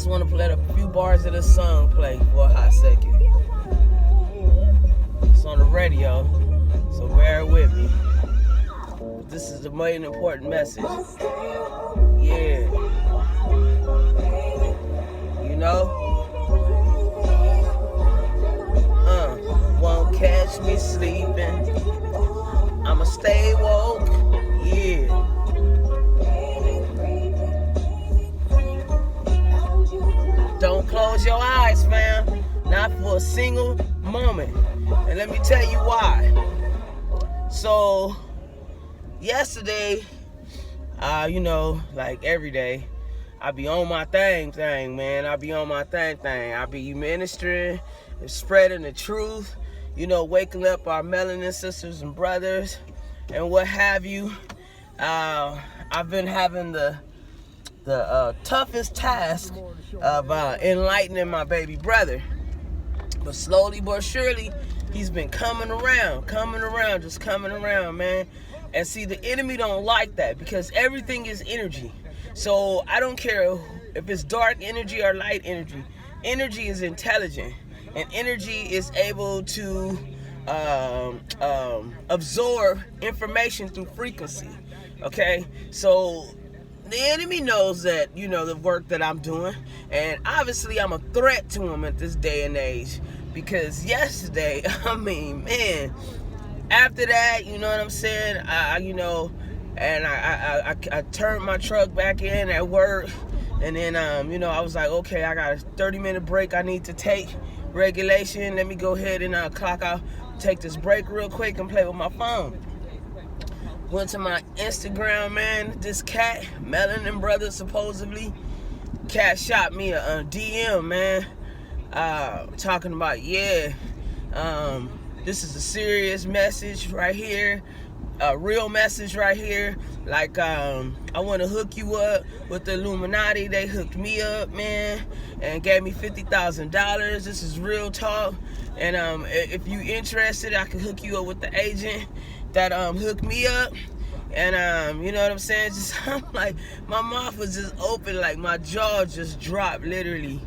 just want to let a few bars of this song play for a hot second. It's on the radio, so bear with me. This is the main important message. Yeah. You know? Won't catch me sleeping. I'ma stay woke. Yeah. Don't close your eyes, fam. Not for a single moment. And let me tell you why. So, yesterday, like every day, I be on my thing, man. I be on my thing. I be ministering and spreading the truth. Waking up our melanin sisters and brothers and what have you. I've been having the toughest task of enlightening my baby brother. But slowly but surely, he's been coming around, man. And see, the enemy don't like that because everything is energy. So I don't care if it's dark energy or light energy. Energy is intelligent, and energy is able to absorb information through frequency. Okay, so the enemy knows that, the work that I'm doing, and obviously I'm a threat to him at this day and age, because yesterday, man, after that, you know what I'm saying, I turned my truck back in at work, and then, I was like, okay, I got a 30-minute break I need to take, regulation, let me go ahead and clock out, take this break real quick and play with my phone. Went to my Instagram, man. This cat, Melanin Brother, supposedly, cat shot me a DM, man. Talking about, this is a serious message right here, a real message right here. Like, I want to hook you up with the Illuminati. They hooked me up, man, and gave me $50,000. This is real talk. And if you interested, I can hook you up with the agent that hooked me up. And you know what I'm saying? I'm like, my mouth was just open, like my jaw just dropped literally.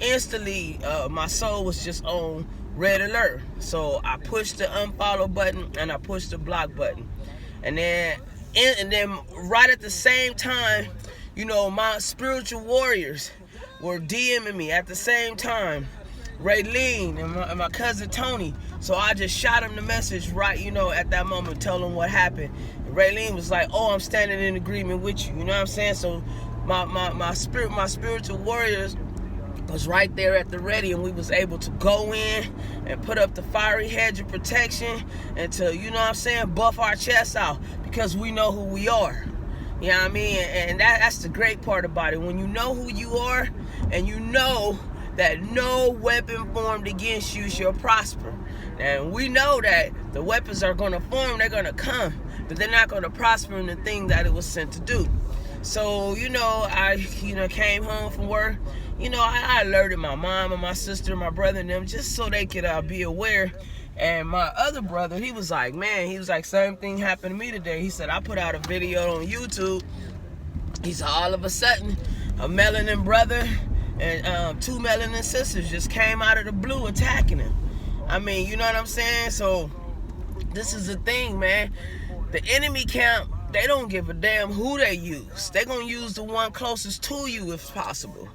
Instantly, my soul was just on red alert. So I pushed the unfollow button and I pushed the block button. And then right at the same time, my spiritual warriors were DMing me at the same time. Raylene and my cousin Tony. So I just shot him the message right, at that moment, tell him what happened. And Raylene was like, oh, I'm standing in agreement with you. You know what I'm saying? So my spiritual warriors was right there at the ready, and we was able to go in and put up the fiery hedge of protection and to, buff our chests out because we know who we are. You know what I mean? And that's the great part about it. When you know who you are and you know that no weapon formed against you shall prosper. And we know that the weapons are going to form, they're going to come, but they're not going to prosper in the thing that it was sent to do. So, I, came home from work. I alerted my mom and my sister and my brother and them just so they could be aware. And my other brother, he was like, same thing happened to me today. He said, I put out a video on YouTube. He said, all of a sudden, a melanin brother and two melanin sisters just came out of the blue attacking him. I mean, you know what I'm saying? So this is the thing, man. The enemy camp, they don't give a damn who they use. They're going to use the one closest to you if possible.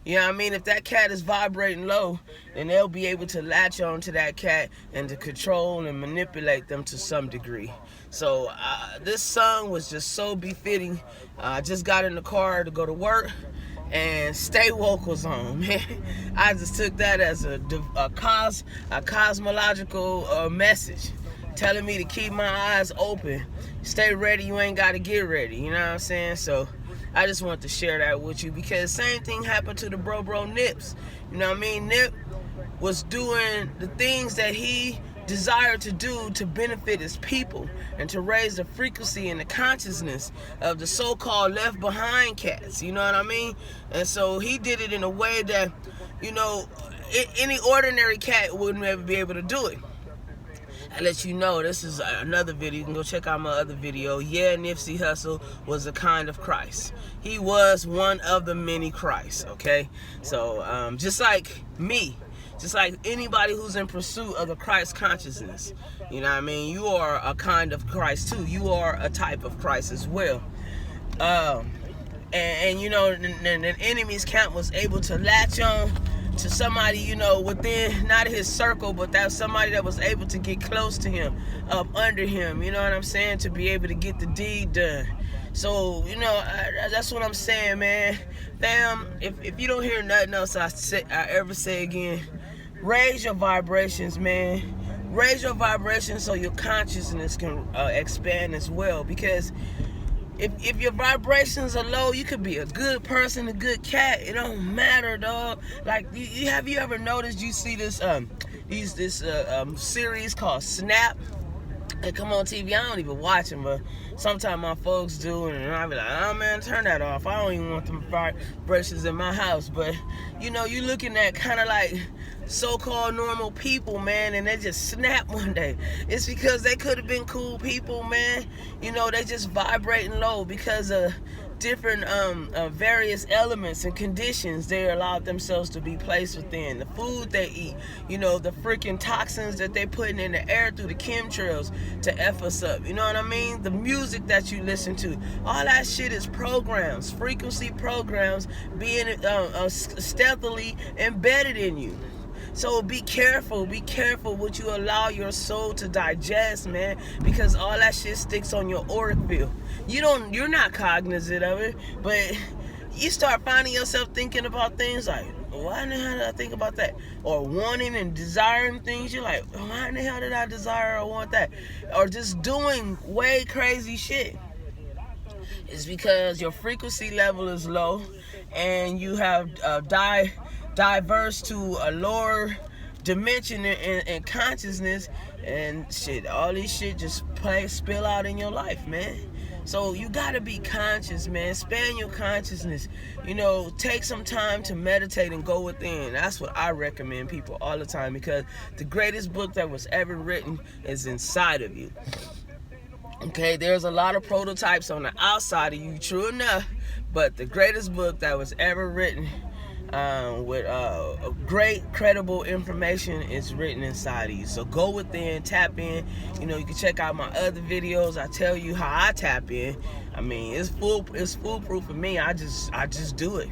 You know what I mean? If that cat is vibrating low, then they'll be able to latch on to that cat and to control and manipulate them to some degree. So this song was just so befitting. I just got in the car to go to work, and Stay Woke was on, man. I just took that as a cosmological message, telling me to keep my eyes open. Stay ready, you ain't got to get ready, you know what I'm saying? So I just want to share that with you because same thing happened to the bro Nips. You know what I mean? Nip was doing the things that he desired to do to benefit his people and to raise the frequency and the consciousness of the so-called left behind cats, you know what I mean? And so he did it in a way that, any ordinary cat wouldn't ever be able to do it. I let you know this is another video. You can go check out my other video. Yeah, Nipsey Hussle was a kind of Christ. He was one of the many Christs, okay? So just like me, just like anybody who's in pursuit of the Christ consciousness, you know what I mean? You are a kind of Christ too. You are a type of Christ as well. And you know, the enemy's camp was able to latch on to somebody, you know, within, not his circle, but that somebody that was able to get close to him, up under him, you know what I'm saying, to be able to get the deed done. So, you know, that's what I'm saying, man. Fam, if you don't hear nothing else I ever say again, raise your vibrations, man. Raise your vibrations so your consciousness can expand as well, because if your vibrations are low, you could be a good person, a good cat. It don't matter, dog. Like, have you ever noticed? You see this series called Snap. They come on TV. I don't even watch them, but sometimes my folks do, and I be like, oh man, turn that off. I don't even want them vibrations in my house. But you know, you looking at kind of like so-called normal people, man, and they just snap one day. It's because they could have been cool people, man. You know, they just vibrating low because of different various elements and conditions they allowed themselves to be placed within. The food they eat, you know, the freaking toxins that they putting in the air through the chemtrails to F us up, you know what I mean? The music that you listen to, all that shit is programs, frequency programs being stealthily embedded in you. So be careful what you allow your soul to digest, man, because all that shit sticks on your auric field. You're not cognizant of it, but you start finding yourself thinking about things like, why in the hell did I think about that? Or wanting and desiring things, you're like, why in the hell did I desire or want that? Or just doing way crazy shit. It's because your frequency level is low and you have diverse to a lower dimension and consciousness, and shit, all this shit just spill out in your life, man. So you gotta be conscious, man. Expand your consciousness. You know, take some time to meditate and go within. That's what I recommend people all the time, because the greatest book that was ever written is inside of you. Okay, there's a lot of prototypes on the outside of you, true enough, but the greatest book that was ever written with great credible information is written inside of you. So go within, tap in. You know, you can check out my other videos. I tell you how I tap in. I mean, it's foolproof for me. I just do it.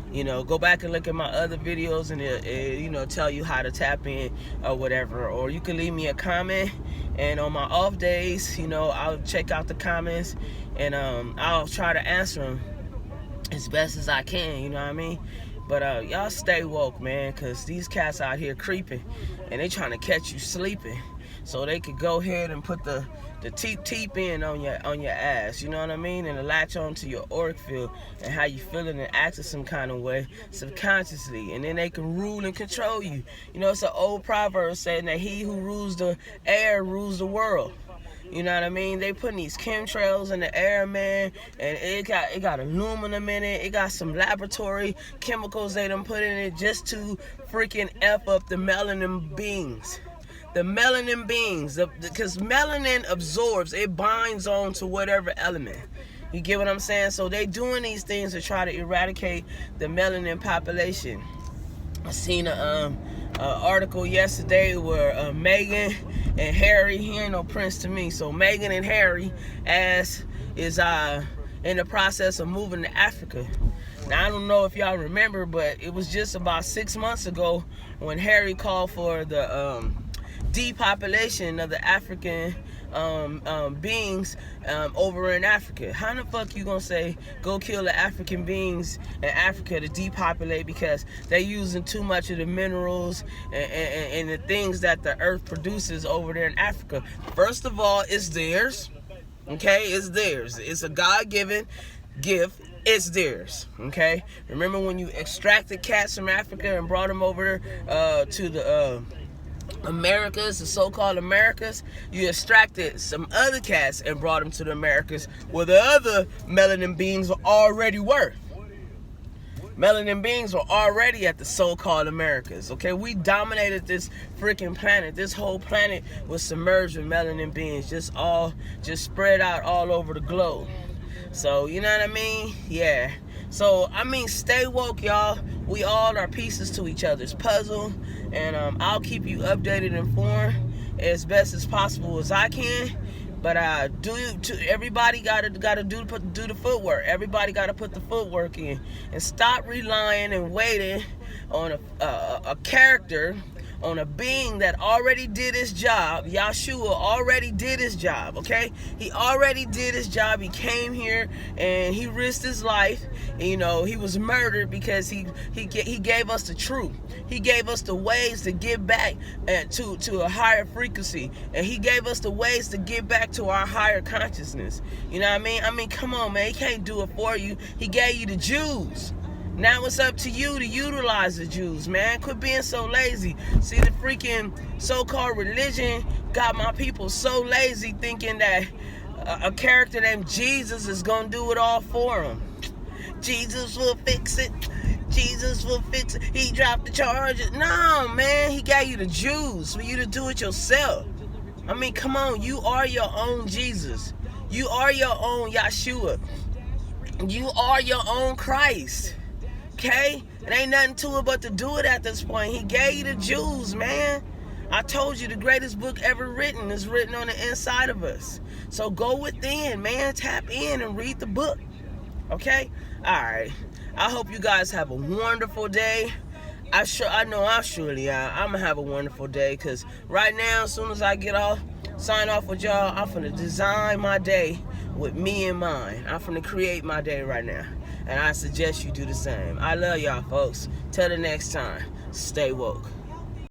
You know, go back and look at my other videos, and it you know, tell you how to tap in or whatever. Or you can leave me a comment, and on my off days, you know, I'll check out the comments, and I'll try to answer them as best as I can. You know what I mean? But y'all stay woke, man, because these cats out here creeping, and they trying to catch you sleeping, so they could go ahead and put the teep in on your ass, you know what I mean, and latch onto your auric field and how you feeling and acting some kind of way subconsciously, and then they can rule and control you. You know, it's an old proverb saying that he who rules the air rules the world. You know what I mean? They putting these chemtrails in the air, man, and it got aluminum in it. It got some laboratory chemicals they done put in it just to freaking F up the melanin beings. The melanin beings, because melanin absorbs, it binds on to whatever element. You get what I'm saying? So they doing these things to try to eradicate the melanin population. I seen a article yesterday where Meghan and Harry, he ain't no prince to me, so Meghan and Harry is in the process of moving to Africa. Now, I don't know if y'all remember, but it was just about 6 months ago when Harry called for the depopulation of the African beings over in Africa. How the fuck you gonna say go kill the African beings in Africa to depopulate because they using too much of the minerals and the things that the earth produces over there in Africa? First of all, it's theirs. Okay, it's theirs. It's a God-given gift. It's theirs. Okay, remember when you extracted cats from Africa and brought them over to the Americas, the so-called Americas? You extracted some other cats and brought them to the Americas where the other melanin beings already were. Melanin beings were already at the so-called Americas, okay? We dominated this freaking planet. This whole planet was submerged with melanin beings, just spread out all over the globe. So, you know what I mean? Yeah. So, I mean, stay woke, y'all. We all are pieces to each other's puzzle, and I'll keep you updated and informed as best as possible as I can. But everybody gotta do the footwork. Everybody gotta put the footwork in, and stop relying and waiting on a character, on a being that already did his job. Yahshua already did his job, okay? He already did his job. He came here and he risked his life. You know, he was murdered because he gave us the truth. He gave us the ways to get back to a higher frequency, and he gave us the ways to get back to our higher consciousness. You know what I mean? I mean, come on, man. He can't do it for you. He gave you the Jews. Now it's up to you to utilize the Jews, man. Quit being so lazy. See, the freaking so-called religion got my people so lazy, thinking that a character named Jesus is going to do it all for them. Jesus will fix it. Jesus will fix it. He dropped the charges. No, man. He gave you the Jews for you to do it yourself. I mean, come on. You are your own Jesus. You are your own Yahshua. You are your own Christ. Okay? It ain't nothing to it but to do it at this point. He gave you the Jews, man. I told you the greatest book ever written is written on the inside of us. So go within, man. Tap in and read the book. Okay? Alright. I hope you guys have a wonderful day. I'm gonna have a wonderful day, because right now, as soon as I sign off with y'all, I'm finna design my day with me in mind. I'm finna create my day right now, and I suggest you do the same. I love y'all, folks. Till the next time, stay woke.